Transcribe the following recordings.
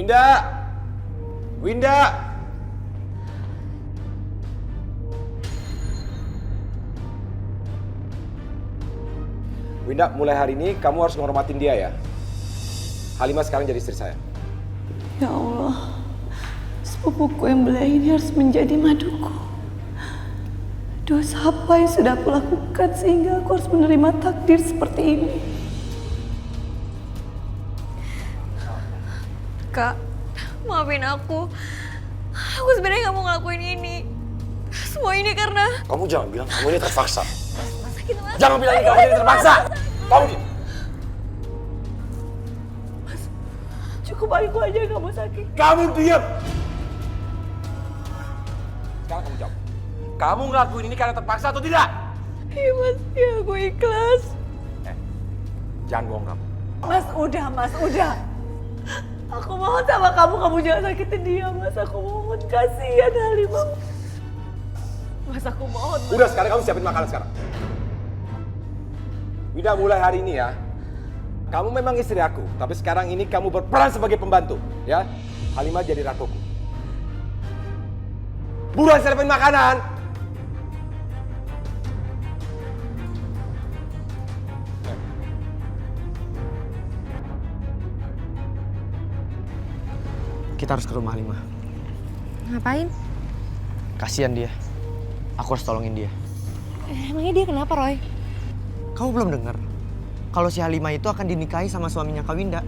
Winda! Winda! Winda, mulai hari ini kamu harus menghormatin dia ya. Halimah sekarang jadi istri saya. Ya Allah, sepupuku yang belia ini harus menjadi maduku. Dosa apa yang sudah aku lakukan sehingga aku harus menerima takdir seperti ini? Kak, maafin aku. Aku sebenarnya nggak mau ngelakuin ini. Semua ini karena... Kamu jangan bilang kamu ini terpaksa. Sakit banget. Jangan bilang kamu ini terpaksa. Kamu diam. Cukup aku aja yang kamu sakit. Kamu diam. Sekarang kamu jawab. Kamu ngelakuin ini karena terpaksa atau tidak? Iya mas, ya aku ikhlas. Jangan bohong kamu. Mas udah. Aku mohon sama kamu jangan sakitin dia mas. Aku mohon, kasihan Halimah. Mas aku mohon. Mas. Udah, sekarang kamu siapin makanan sekarang. Winda, mulai hari ini ya. Kamu memang istri aku, tapi sekarang ini kamu berperan sebagai pembantu, ya. Halimah jadi ratuku. Buruan siapin makanan. Kita harus ke rumah Halimah. Ngapain? Kasihan dia. Aku harus tolongin dia. Emangnya dia kenapa, Roy? Kamu belum dengar? Kalau si Halimah itu akan dinikahi sama suaminya Kak Winda.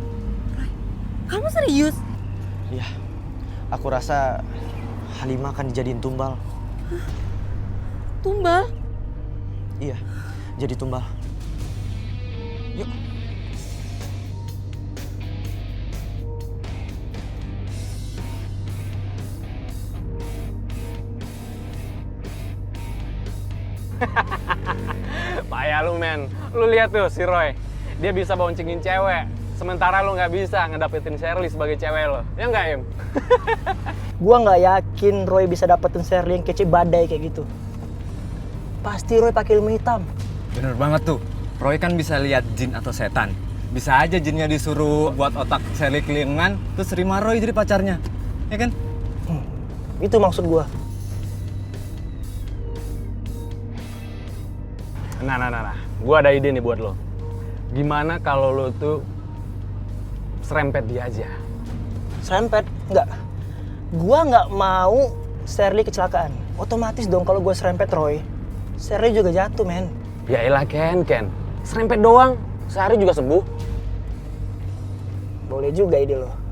Kamu serius? Iya. Aku rasa Halimah akan dijadiin tumbal. Tumbal? Iya, jadi tumbal. Yuk. Payah lu men, lu lihat tuh si Roy, dia bisa boncengin cewek, sementara lu nggak bisa ngedapetin Shirley sebagai cewek lo, ya nggak Im? Gua nggak yakin Roy bisa dapetin Shirley yang kece badai kayak gitu. Pasti Roy pakai ilmu hitam. Bener banget tuh, Roy kan bisa lihat jin atau setan. Bisa aja jinnya disuruh buat otak Shirley kelingan, terus terima Roy jadi pacarnya, ya kan? Itu maksud gua. Nah, gue ada ide nih buat lo. Gimana kalau lo tuh serempet dia aja? Serempet? Enggak. Gua nggak mau Shirley kecelakaan. Otomatis dong kalau gua serempet Roy, Shirley juga jatuh, men. Ya elah Ken, serempet doang, sehari juga sembuh. Boleh juga ide lo.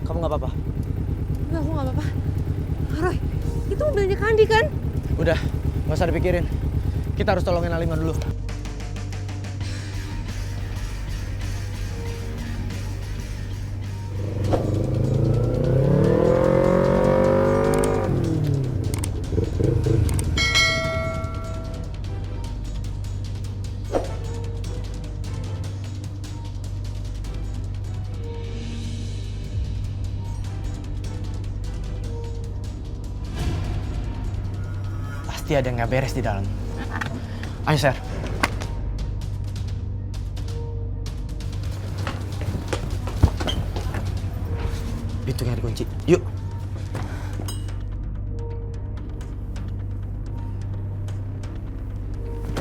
Kamu nggak apa-apa? Enggak, aku nggak apa-apa. Roy, itu mobilnya Kandi kan? Udah, nggak usah dipikirin. Kita harus tolongin Halimah dulu. Pasti ada yang nggak beres di dalam. Ayo, Sher. Pintunya dikunci. Yuk.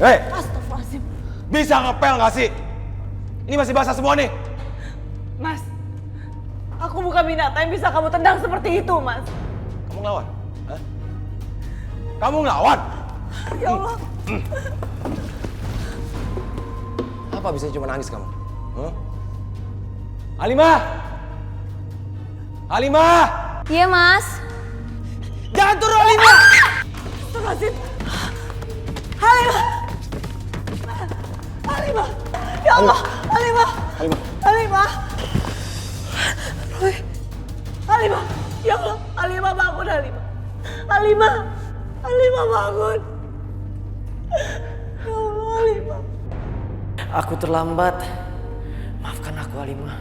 Hei, Astagfirullahaladzim. bisa ngepel nggak sih? Ini masih basah semua nih. Mas, aku bukan binatang yang bisa kamu tendang seperti itu, Mas. Kamu ngelawan? Hah? Kamu ngelawan? Ya Allah. Apa bisa cuma nangis kamu? Huh? Halimah! Halimah! Iya, Mas. Jangan turun, Halimah! Astagfirullahaladzim. Halimah! Halimah! Ya Allah! Halimah! Halimah! Halimah! Roy! Halimah! Ya Allah! Halimah bangun, Halimah! Halimah! Halimah bangun! Ya Allah, Halimah! Aku terlambat. Maafkan aku, Halimah.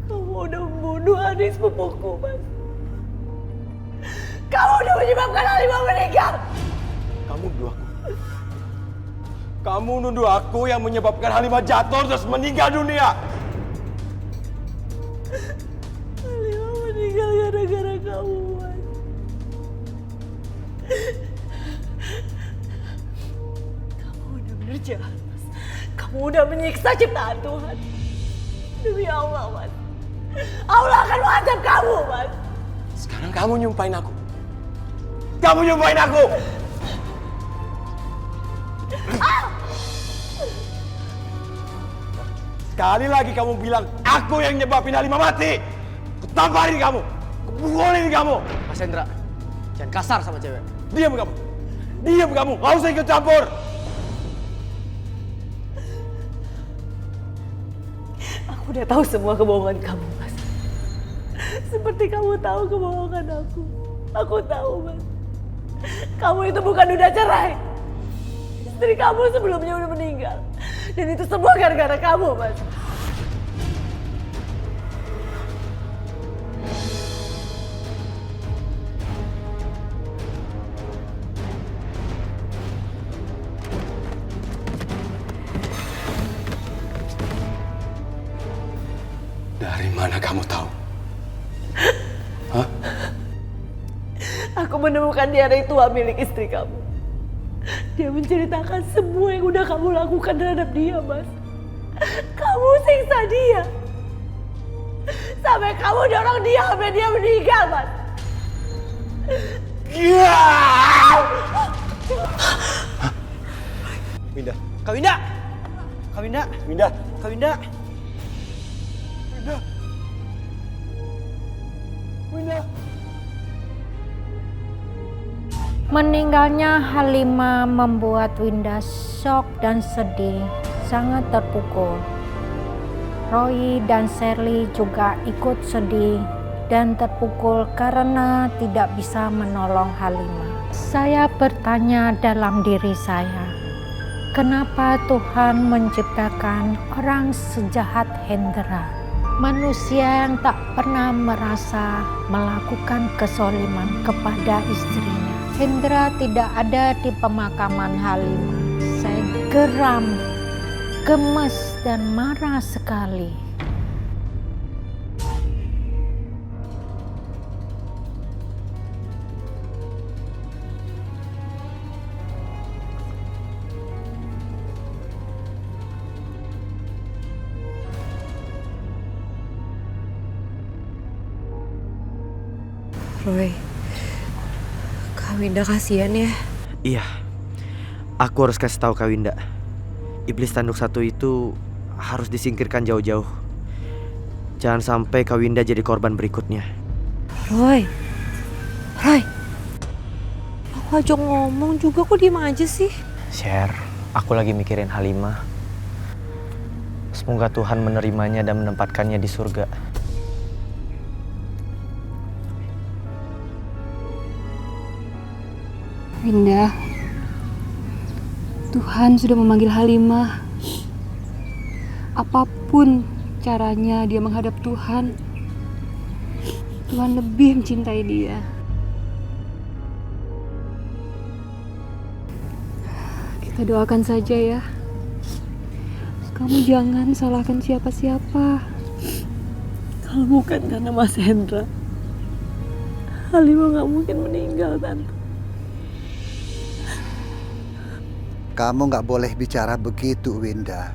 Kamu udah membunuh adik sepupuku, Mas. Kamu udah menyebabkan Halimah meninggal. Kamu nuduh aku. Kamu nuduh aku yang menyebabkan Halimah jatuh terus meninggal dunia. Halimah meninggal gara-gara kamu, Mas. Kamu udah bener jahat, Mas. Kamu udah menyiksa ciptaan Tuhan. Demi Allah, Mas. Allah akan mengancam kamu, Mas. Sekarang kamu nyumpahin aku. Kamu nyumpahin aku. Sekali lagi kamu bilang aku yang nyebabin Halimah mati. Kutamparin kamu. Kupukulin kamu. Mas Hendra, jangan kasar sama cewek. Diam kamu. Diam kamu. Gak usah ikut campur. Aku udah tahu semua kebohongan kamu, Mas. Seperti kamu tahu kebohongan aku. Aku tahu, Mas. Kamu itu bukan udah cerai. Istri kamu sebelumnya udah meninggal. Dan itu semua gara-gara kamu, Mas. Dari mana kamu tahu? Hah? Aku menemukan diary tua milik istri kamu. Dia menceritakan semua yang udah kamu lakukan terhadap dia, Mas. Kamu siksa dia. Sampai kamu dorong dia sampai dia meninggal, Mas. Winda. Kak Winda! Kak Winda! Winda. Kak Winda! Winda. Winda. Meninggalnya Halimah membuat Winda syok dan sedih, sangat terpukul. Roy dan Shirley juga ikut sedih dan terpukul karena tidak bisa menolong Halimah. Saya bertanya dalam diri saya, kenapa Tuhan menciptakan orang sejahat Hendra? Manusia yang tak pernah merasa melakukan kezaliman kepada istrinya. Hendra tidak ada di pemakaman Halimah. Saya geram, gemes dan marah sekali. Roy, Kak Winda kasihan ya. Iya, aku harus kasih tahu Kak Winda. Iblis tanduk satu itu harus disingkirkan jauh-jauh. Jangan sampai Kak Winda jadi korban berikutnya. Roy, aku ajak ngomong juga kok diem aja sih. Share, aku lagi mikirin Halimah. Semoga Tuhan menerimanya dan menempatkannya di surga. Winda, Tuhan sudah memanggil Halimah. Apapun caranya dia menghadap Tuhan, Tuhan lebih mencintai dia. Kita doakan saja ya. Kamu jangan salahkan siapa-siapa. Kalau bukan karena Mas Hendra, Halimah gak mungkin meninggal, Tante. Kamu nggak boleh bicara begitu, Winda.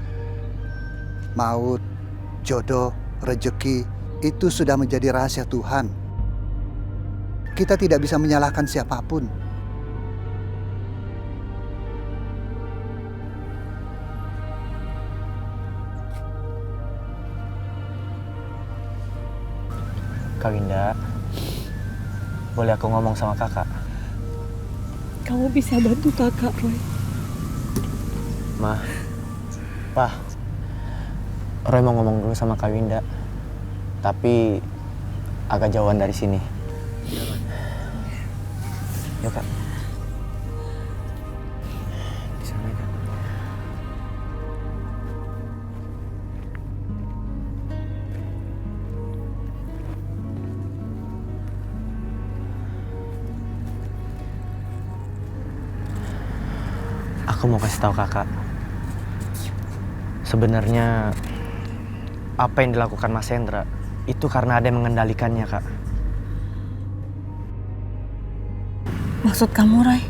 Maut, jodoh, rejeki, itu sudah menjadi rahasia Tuhan. Kita tidak bisa menyalahkan siapapun. Kak Winda, boleh aku ngomong sama kakak? Kamu bisa bantu kakak, Roy. Ma, Pa, Roy mau ngomong dulu sama Kak Winda. tapi agak jauhan dari sini. Yuk Kak. Di sana Kak. Aku mau kasih tahu Kakak. Sebenarnya apa yang dilakukan Mas Hendra itu karena ada yang mengendalikannya, Kak. Maksud kamu, Roy?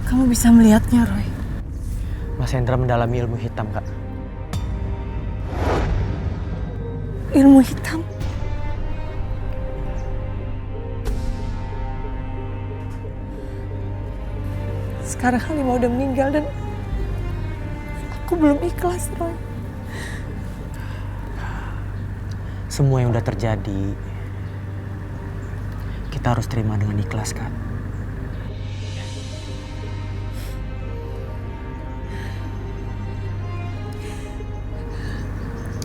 Kamu bisa melihatnya, Roy? Mas Hendra mendalami ilmu hitam, Kak. Ilmu hitam? Sekarang Halimah udah meninggal dan aku belum ikhlas, Roy. Semua yang udah terjadi, kita harus terima dengan ikhlas, Kak.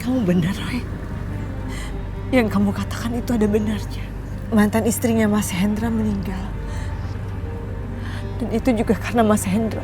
Kamu benar, Roy. Yang kamu katakan itu ada benarnya. Mantan istrinya Mas Hendra meninggal. Dan itu juga karena Mas Hendra.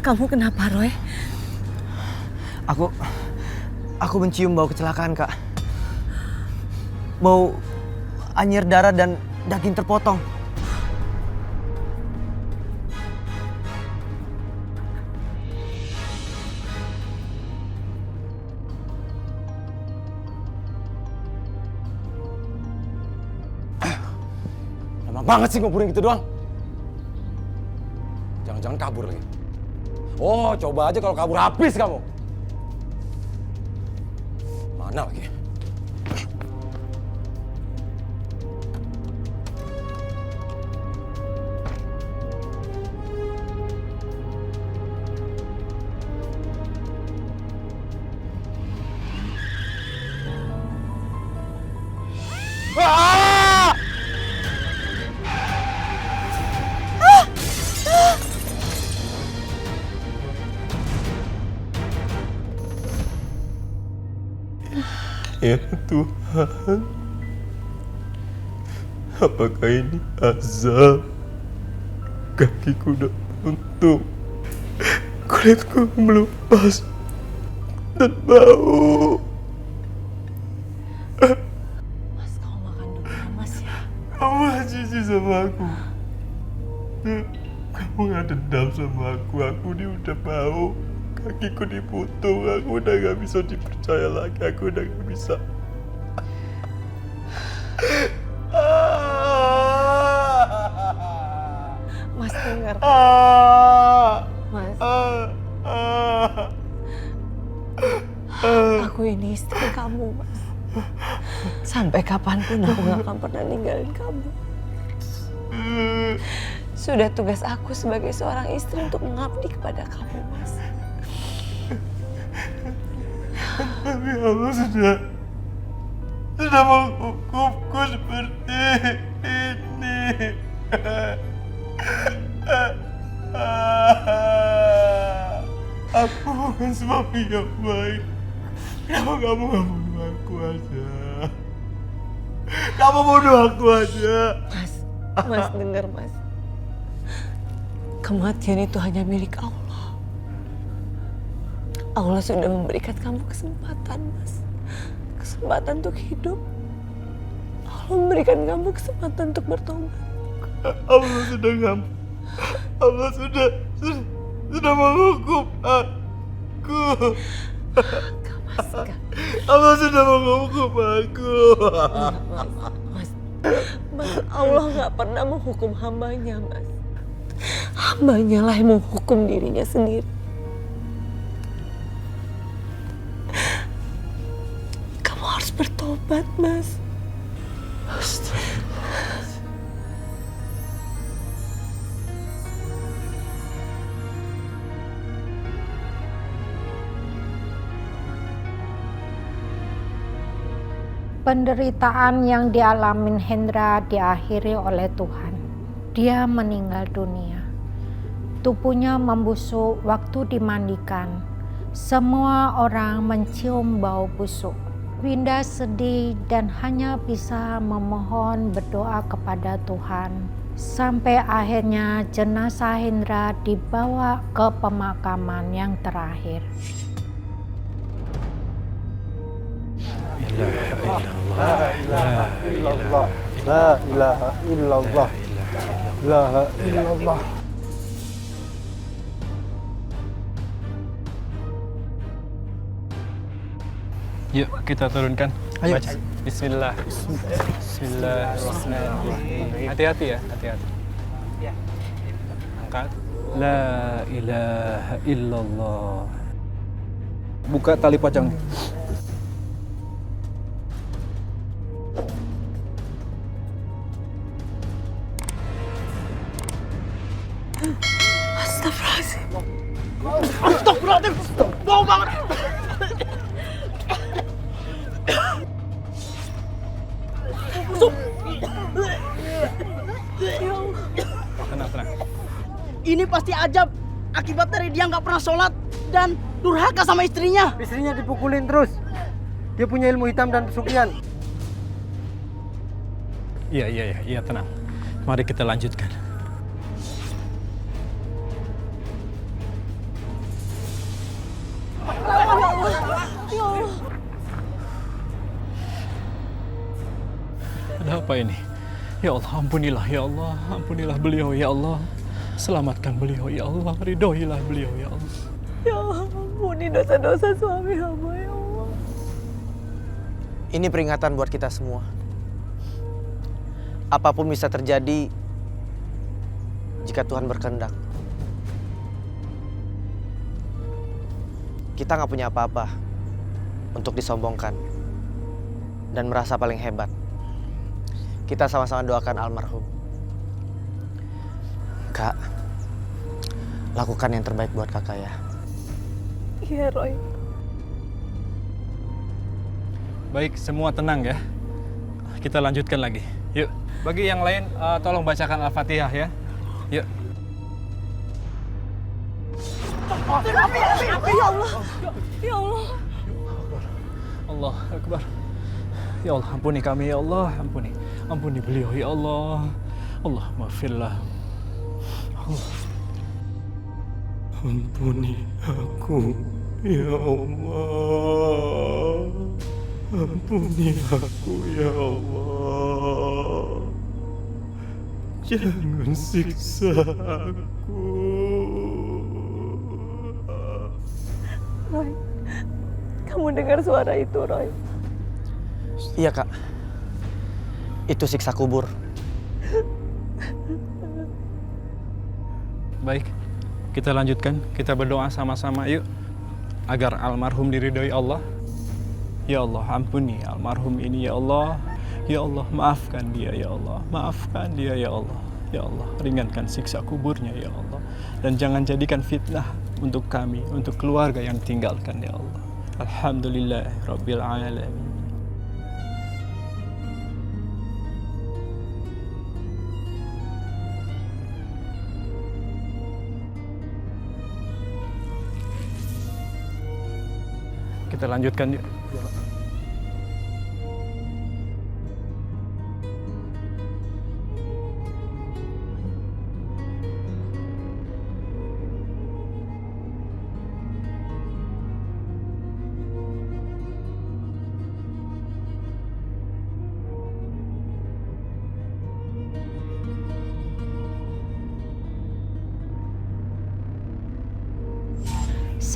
Kamu kenapa, Roy? Aku mencium bau kecelakaan, Kak. Bau anyir darah dan daging terpotong. Lama banget sih nguburin gitu doang. Jangan-jangan kabur lagi. Oh, coba aja kalau kabur habis kamu. Mana lagi? Ya Tuhan, apakah ini azab? Kakiku udah buntung, kulitku melupas dan bau. Mas, kamu makan dulu ya, Mas ya. Kamu gak jijik sama aku. Kamu gak dendam sama aku ini udah bau. Kakiku diputung, aku udah gak bisa dipercaya lagi, aku udah gak bisa. Mas dengar. Mas. Aku ini istri kamu, Mas. Sampai kapanpun aku gak akan pernah ninggalin kamu. Sudah tugas aku sebagai seorang istri untuk mengabdi kepada kamu, Mas. Tapi Allah sudah menghukumku seperti ini. Aku bukan suami yang baik. Kenapa kamu gak bunuh aku aja? Kamu bunuh aku aja. Mas dengar, Mas. Kematian itu hanya milik Allah. Allah sudah memberikan kamu kesempatan, Mas. Kesempatan untuk hidup. Allah memberikan kamu kesempatan untuk bertobat. Allah sudah Allah sudah menghukum aku. Allah sudah menghukum aku. Mas, Allah nggak pernah menghukum hambanya, Mas. Hambanya lah yang menghukum dirinya sendiri. Kamu harus bertobat, Mas. Penderitaan yang dialami Hendra diakhiri oleh Tuhan. Dia meninggal dunia. Tubuhnya membusuk waktu dimandikan. Semua orang mencium bau busuk. Winda sedih dan hanya bisa memohon berdoa kepada Tuhan. Sampai akhirnya jenazah Hendra dibawa ke pemakaman yang terakhir. La ilaha illallah. La ilaha illallah. La ilaha illallah. Yuk, kita turunkan. Ayo. Baca. Bismillah. Bismillahirrahmanirrahim. Hati-hati ya, hati-hati. Angkat. La ilaha illallah. Buka tali pocongnya. Astagfirullahaladzim. Astagfirullahaladzim. Bau banget. Tenang. Ini pasti ajab. Akibat dari dia nggak pernah sholat dan durhaka sama istrinya. Istrinya dipukulin terus. Dia punya ilmu hitam dan pesugihan. Iya, tenang. Mari kita lanjutkan. Ada apa ini? Ya Allah, ampunilah ya Allah, ampunilah beliau ya Allah. Selamatkan beliau ya Allah, ridhoilah beliau ya Allah. Ya Allah, ampuni dosa-dosa suami hamba ya Allah. Ini peringatan buat kita semua. Apapun bisa terjadi jika Tuhan berkehendak. Kita nggak punya apa-apa untuk disombongkan dan merasa paling hebat. Kita sama-sama doakan almarhum. Kak, lakukan yang terbaik buat kakak ya. Iya, Roy. Baik, semua tenang ya. Kita lanjutkan lagi. Yuk, bagi yang lain tolong bacakan Al-Fatihah ya. Yuk. Ya Allah. Ya Allah. Allah Akbar. Ya Allah, ampuni kami ya Allah, ampuni. Ampuni beliau ya Allah. Allah maafirlah. Allah. Ampuni aku ya Allah. Ampuni aku ya Allah. Jangan siksa aku. Roy, kamu dengar suara itu, Roy? Iya kak, itu siksa kubur. Baik, kita lanjutkan. Kita berdoa sama-sama yuk. Agar almarhum diridhoi Allah. Ya Allah, ampuni almarhum ini ya Allah. Ya Allah, maafkan dia ya Allah. Maafkan dia ya Allah. Ya Allah, ringankan siksa kuburnya ya Allah. Dan jangan jadikan fitnah untuk kami, untuk keluarga yang tinggalkan ya Allah. Alhamdulillah Rabbil Alamin. Kita lanjutkan yuk.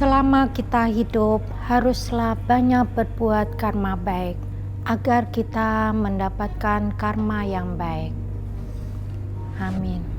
Selama kita hidup, haruslah banyak berbuat karma baik, agar kita mendapatkan karma yang baik. Amin.